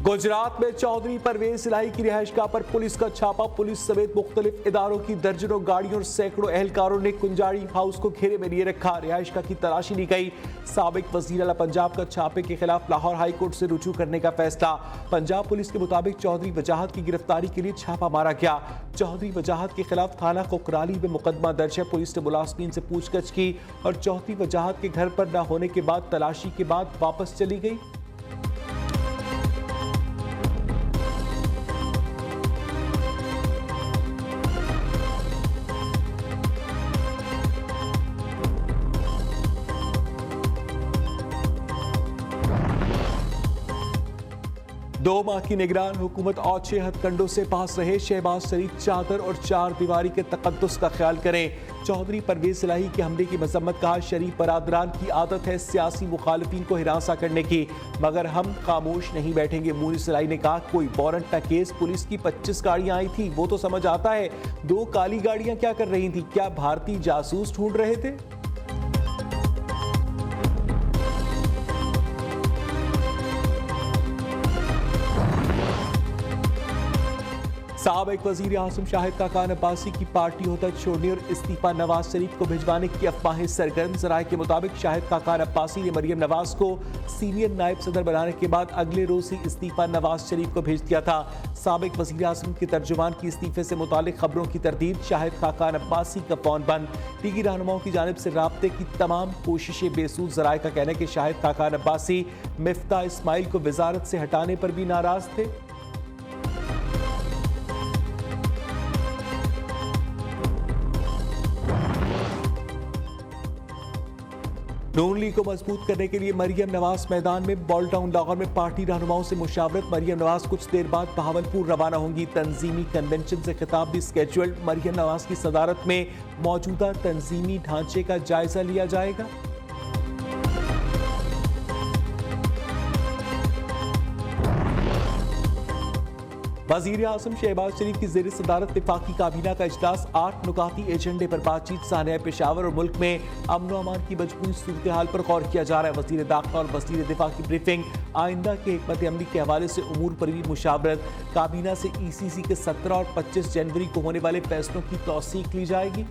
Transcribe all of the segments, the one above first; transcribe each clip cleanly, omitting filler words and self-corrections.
गुजरात में चौधरी परवेज इलाही की रिहाइशगाह पर पुलिस का छापा। पुलिस समेत मुख्तलिफ इदारों की दर्जनों गाड़ियों और सैकड़ों एहलकारों ने कुंजाड़ी हाउस को घेरे में लिए रखा। रिहाइशगाह की तलाशी ली गई। साबिक वजीर आला पंजाब का छापे के खिलाफ लाहौर हाई कोर्ट से रुजू करने का फैसला। पंजाब पुलिस के मुताबिक चौधरी वजाहत की गिरफ्तारी के लिए छापा मारा गया। चौधरी वजाहत के खिलाफ थाना कोकराली में मुकदमा दर्ज है। पुलिस ने मुलाजमीन से पूछताछ की और चौधरी वजाहत के घर पर न होने के बाद तलाशी के बाद वापस चली गई। दो माह की निगरान हुकूमत और 6 हथकंडों से पास रहे। शहबाज शरीफ चादर और चार दीवारी के तकद्दुस का ख्याल करें। चौधरी परवेज इलाही के हमले की मजम्मत। कहा, शरीफ बरादरान की आदत है सियासी मुखालिफिन को हिरासा करने की, मगर हम खामोश नहीं बैठेंगे। मुनीस इलाही ने कहा, कोई वारंट का केस, पुलिस की 25 गाड़ियां आई थी वो तो समझ आता है, 2 काली गाड़ियां क्या कर रही थी? क्या भारतीय जासूस ढूंढ रहे थे? साबिक वजीर आजम शाहिद खाकान अब्बासी की पार्टी होता छोड़ने और इस्तीफा नवाज शरीफ को भिजवाने की अफवाहें सरगर्म। जराये के मुताबिक शाहिद खाकान अब्बासी ने मरियम नवाज को सीनियर नायब सदर बनाने के बाद अगले रोज ही इस्तीफा नवाज शरीफ को भेज दिया था। साबिक वजीर आजम के तर्जुमान की इस्तीफे से मुतालिक खबरों की तरदीद। शाहिद खाकान अब्बासी का फोन बंद। लीगी रहनुमाओं की जानिब से राब्ते की तमाम कोशिशें बेसूद। जराये का कहना है कि शाहिद खाकान अब्बासी मिफ्ता इस्माइल को वजारत से हटाने पर भी नाराज थे। नून लीग को मजबूत करने के लिए मरियम नवाज मैदान में। बॉल टाउन लाहौर में पार्टी रहनुमाओं से मुशावरत। मरियम नवाज कुछ देर बाद बहावलपुर रवाना होंगी। तंजीमी कन्वेंशन से खिताब भी स्केड्यूल्ड। मरियम नवाज की सदारत में मौजूदा तंजीमी ढांचे का जायजा लिया जाएगा। वजीर आजम शहबाज शरीफ की ज़ेर सदारत वफाकी काबीना का इजलास। 8 नुकाती एजेंडे पर बातचीत। सानिया पेशावर और मुल्क में अमन अमान की मजबूत सूरत हाल पर गौर किया जा रहा है। वजीर दाखिला और वजीर दिफा की ब्रीफिंग। आइंदा के हिकमत अमली के हवाले से उमूर पर भी मुशावरत। काबीना से ECC के 17 और 25 जनवरी को होने वाले फैसलों की तौसीक ली जाएगी।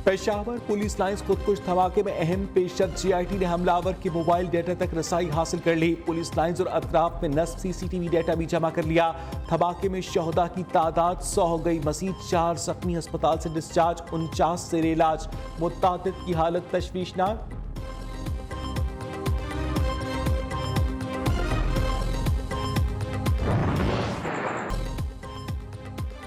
पेशावर पुलिस लाइंस खुदकुश धमाके में अहम पेशरफ। GIT ने हमलावर के मोबाइल डेटा तक रसाई हासिल कर ली। पुलिस लाइंस और अतराफ में नस्ब CCTV डेटा भी जमा कर लिया। धमाके में शहदा की तादाद 100 हो गई। मजीद 4 जख्मी अस्पताल से डिस्चार्ज। 49 जेर इलाज। मुतादिद की हालत तशवीशनाक।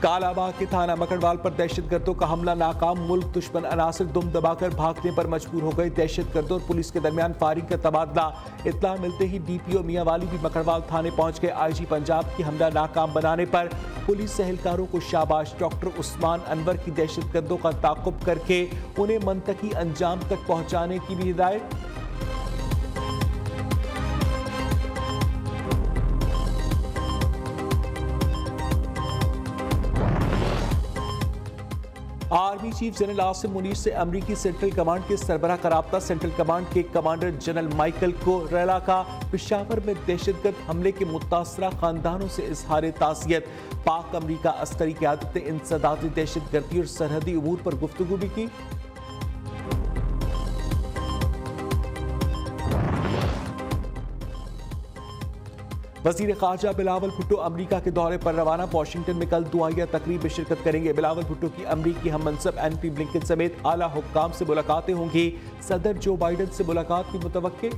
कालाबाग के थाना मकड़वाल पर दहशतगर्दों का हमला नाकाम। मुल्क दुश्मन अनासर दुम दबाकर भागने पर मजबूर हो गए। दहशतगर्दों और पुलिस के दरमियान फायरिंग का तबादला। इत्तला मिलते ही DPO मियांवाली भी मकड़वाल थाने पहुंच गए। IG पंजाब की हमला नाकाम बनाने पर पुलिस एहलकारों को शाबाश। डॉक्टर उस्मान अनवर की दहशतगर्दों का ताक़ुब करके उन्हें मंतकी अंजाम तक पहुंचाने की भी हिदायत। Army chief general Asim Munir से अमरीकी सेंट्रल कमांड के सरबराह का राब्ता। सेंट्रल कमांड के कमांडर जनरल माइकल कोरेला का पेशावर में दहशतगर्द हमले के मुतासरा खानदानों से इजहार ताज़ियत। पाक अमरीका अस्करी क़यादत ने इंसदादी दहशतगर्दी और सरहदी उमूर पर गुफ्तगू भी की। वजीर खारजा बिलावल भुट्टो अमरीका के दौरे पर रवाना। वाशिंगटन में कल दुआया तकरीब में शिरकत करेंगे। बिलावल भुट्टो की अमरीकी हम मनसब NP ब्लिंकन समेत आला हुक्काम से मुलाकातें होंगी। सदर जो बाइडन से मुलाकात भी मुतवक्के।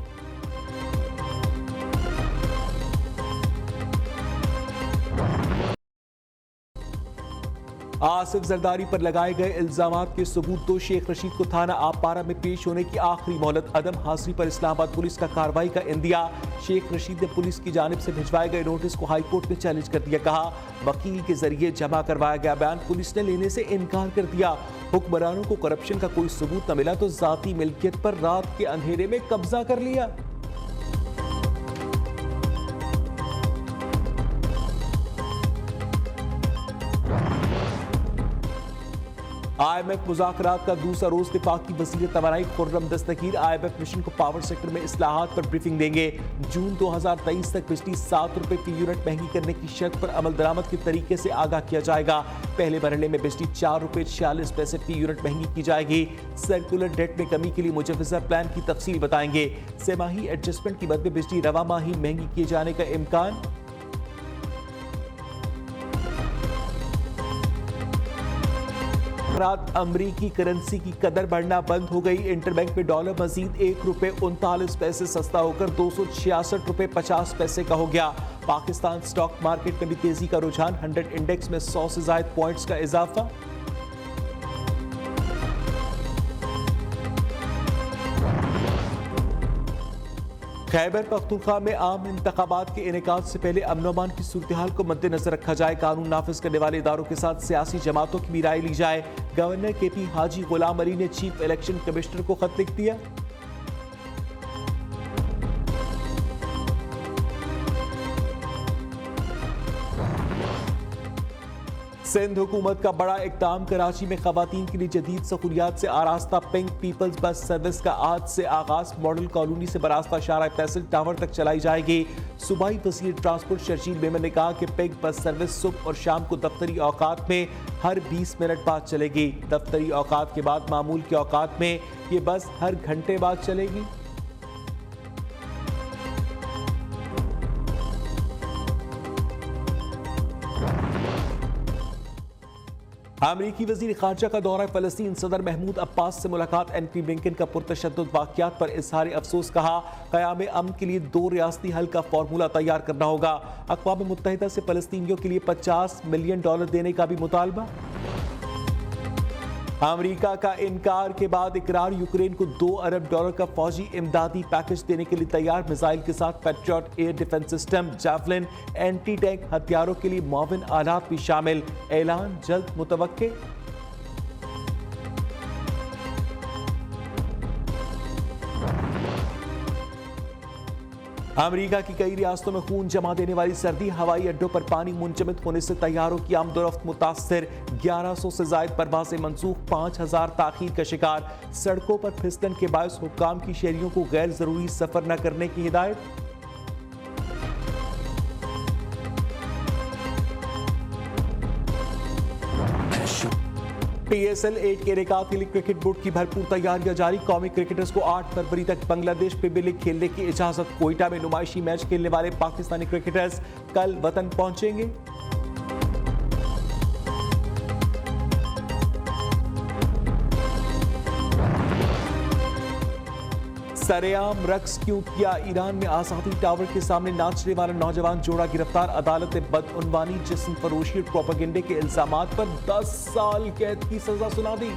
आसिफ जरदारी पर लगाए गए इल्जामात के सबूत। तो शेख रशीद को थाना आपपारा में पेश होने की आखिरी मोहलत। अदम हाजिरी पर इस्लामाबाद पुलिस का कार्रवाई का इंदिया। शेख रशीद ने पुलिस की जानिब से भिजवाए गए नोटिस को हाई कोर्ट में चैलेंज कर दिया। कहा, वकील के जरिए जमा करवाया गया बयान पुलिस ने लेने से इनकार कर दिया। हुक्मरानों को करप्शन का कोई सबूत न मिला तो जाती मिल्कियत पर रात के अंधेरे में कब्जा कर लिया। IMF मुज़ाकरात का दूसरा रोज वफाकी वज़ीर तवानाई खुर्रम दस्तगीर IMF मिशन को पावर सेक्टर में इस्लाहात पर ब्रीफिंग देंगे। जून 2023 तक बिजली 7 रुपए फी यूनिट महंगी करने की शर्त पर अमल दरामद के तरीके से आगाह किया जाएगा। पहले मरहले में बिजली 4 रुपए 46 पैसे फी यूनिट महंगी की जाएगी। सर्कुलर डेट में कमी के लिए मुजव्वज़ा प्लान की तफसील बताएंगे। सेमाही एडजस्टमेंट की मद में बिजली रवा माही महंगी किए जाने का इम्कान। रात अमरीकी करेंसी की कदर बढ़ना बंद हो गई। इंटरबैंक में डॉलर मजीद 1 रुपए 39 पैसे सस्ता होकर 266 रुपए 50 पैसे का हो गया। पाकिस्तान स्टॉक मार्केट में भी तेजी का रुझान, 100 इंडेक्स में 100 से ज्यादा पॉइंट्स का इजाफा। खैबर पख्तूनख्वा में आम इंतखाबात के इनेकाद से पहले अमन अमान की सूरत हाल को मद्देनजर रखा जाए। कानून नाफिज करने वाले इदारों के साथ सियासी जमातों की भी राय ली जाए। गवर्नर KP हाजी गुलाम अली ने चीफ इलेक्शन कमिश्नर को खत लिख दिया। सिंध हुकूमत का बड़ा इक़दाम, कराची में खवातीन के लिए जदीद सहूलियात से आरास्ता पिंक पीपल्स बस सर्विस का आज से आगाज। मॉडल कॉलोनी से बरास्ता शारा तहसील टावर तक चलाई जाएगी। सूबाई वज़ीर ट्रांसपोर्ट शर्जील मेमन ने कहा कि पिंक बस सर्विस सुबह और शाम को दफ्तरी औकात में हर 20 मिनट बाद चलेगी। दफ्तरी औकात के बाद मामूल के औकात में ये बस हर घंटे बाद चलेगी। अमरीकी वज़ीर ख़ारजा का दौरा फ़लस्तीन, सदर महमूद अब्बास से मुलाकात। एंटनी ब्लिंकन का पुरतशद्दुद वाक़यात पर इज़हार अफसोस, कहा क़याम अमन के लिए 2 रियासती हल का फार्मूला तैयार करना होगा। अक़वाम मुत्तहिदा से फ़लस्तीनियों के लिए $50 मिलियन देने का भी मुतालबा। अमेरिका का इनकार के बाद इकरार, यूक्रेन को $2 अरब का फौजी इमदादी पैकेज देने के लिए तैयार। मिसाइल के साथ patriot air defence system, javelin, anti tank हथियारों के लिए मुआविन आलात भी शामिल। ऐलान जल्द मुतवक्के। अमेरिका की कई रियासतों में खून जमा देने वाली सर्दी, हवाई अड्डों पर पानी मुंजमद होने से तैयारों की आमदोरफ्त मुतासर। 1100 से ज्यादा परवाजें मंसूख, 5000 ताखीर का शिकार। सड़कों पर फिसलन के बायस हुक्काम की शहरियों को गैर जरूरी सफर न करने की हिदायत। PSL 8 के रिकात के लिए क्रिकेट बोर्ड की भरपूर तैयारियां जारी। कौमी क्रिकेटर्स को 8 फरवरी तक बांग्लादेश प्रीमियर लीग खेलने की इजाजत। कोयटा में नुमाइशी मैच खेलने वाले पाकिस्तानी क्रिकेटर्स कल वतन पहुंचेंगे। सरेआम रक्स क्यों किया, ईरान में आज़ादी टावर के सामने नाचने वाला नौजवान जोड़ा गिरफ्तार। अदालत ने बदउनवानी, जिस्म फरोशी और प्रोपेगेंडे के इल्जामात पर 10 साल कैद की सजा सुना दी।